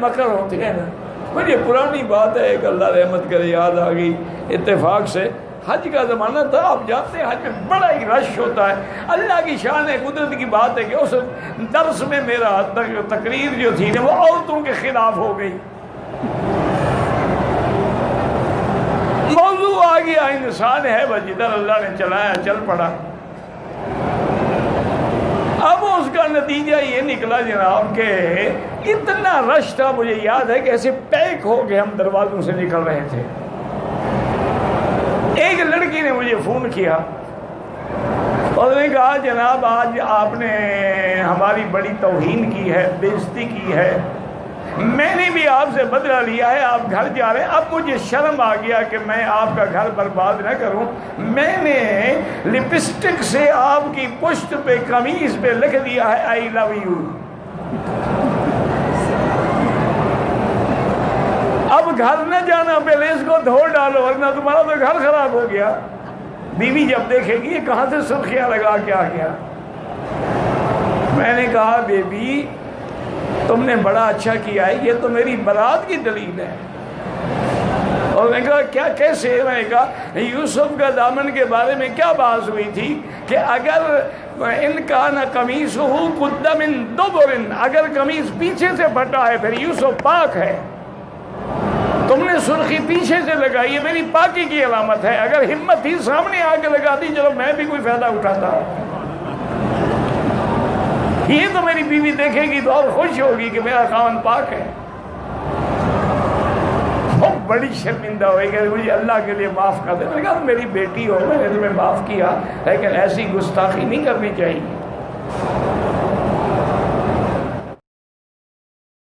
مکر ہوتے ہیں نا. مجھے پرانی بات ہے ایک اللہ رحمت کرے یاد آ گئی اتفاق سے. حج کا زمانہ تھا, آپ جانتے ہیں حج میں بڑا ہی رش ہوتا ہے. اللہ کی شان ہے, قدرت کی بات ہے کہ اس درس میں میرا تقریر جو تھی نا وہ عورتوں کے خلاف ہو گئی. موضوع آ گیا انسان ہے بس جدھر اللہ نے چلایا چل پڑا. اب اس کا نتیجہ یہ نکلا جناب کہ اتنا رش تھا, مجھے یاد ہے کہ ایسے پیک ہو کے ہم دروازوں سے نکل رہے تھے. ایک لڑکی نے مجھے فون کیا اور نے کہا جناب آج آپ نے ہماری بڑی توہین کی ہے, بے عزتی کی ہے, میں نے بھی آپ سے بدلہ لیا ہے, آپ گھر جا رہے ہیں. اب مجھے شرم آ گیا کہ میں آپ کا گھر برباد نہ کروں. میں نے لپسٹک سے آپ کی پشت پہ قمیص پہ لکھ دیا ہے آئی لو یو. اب گھر نہ جانا, پہلے اس کو دھو ڈالو ورنہ تمہارا تو گھر خراب ہو گیا. بیوی جب دیکھے گی یہ کہاں سے سرخیاں لگا کے آ گیا. میں نے کہا بیبی تم نے بڑا اچھا کیا ہے, یہ تو میری برات کی دلیل ہے. اور میں نے کہا کیا کیسے؟ میں نے کہا یوسف کا دامن کے بارے میں کیا بات ہوئی تھی کہ اگر ان کا نہ قمیص ہو قد من دبر, اگر قمیص پیچھے سے پھٹا ہے پھر یوسف پاک ہے. تم نے سرخی پیچھے سے لگائی ہے, میری پاکی کی علامت ہے. اگر ہمت ہی سامنے آ کے لگا دی چلو میں بھی کوئی فائدہ اٹھاتا. یہ تو میری بیوی دیکھے گی تو اور خوش ہوگی کہ میرا خاوند پاک ہے. بہت بڑی شرمندہ ہوئی کہ مجھے اللہ کے لیے معاف کر دے. میں نے کہا میری بیٹی ہو, میں نے تمہیں معاف کیا لیکن ایسی گستاخی نہیں کرنی چاہیے.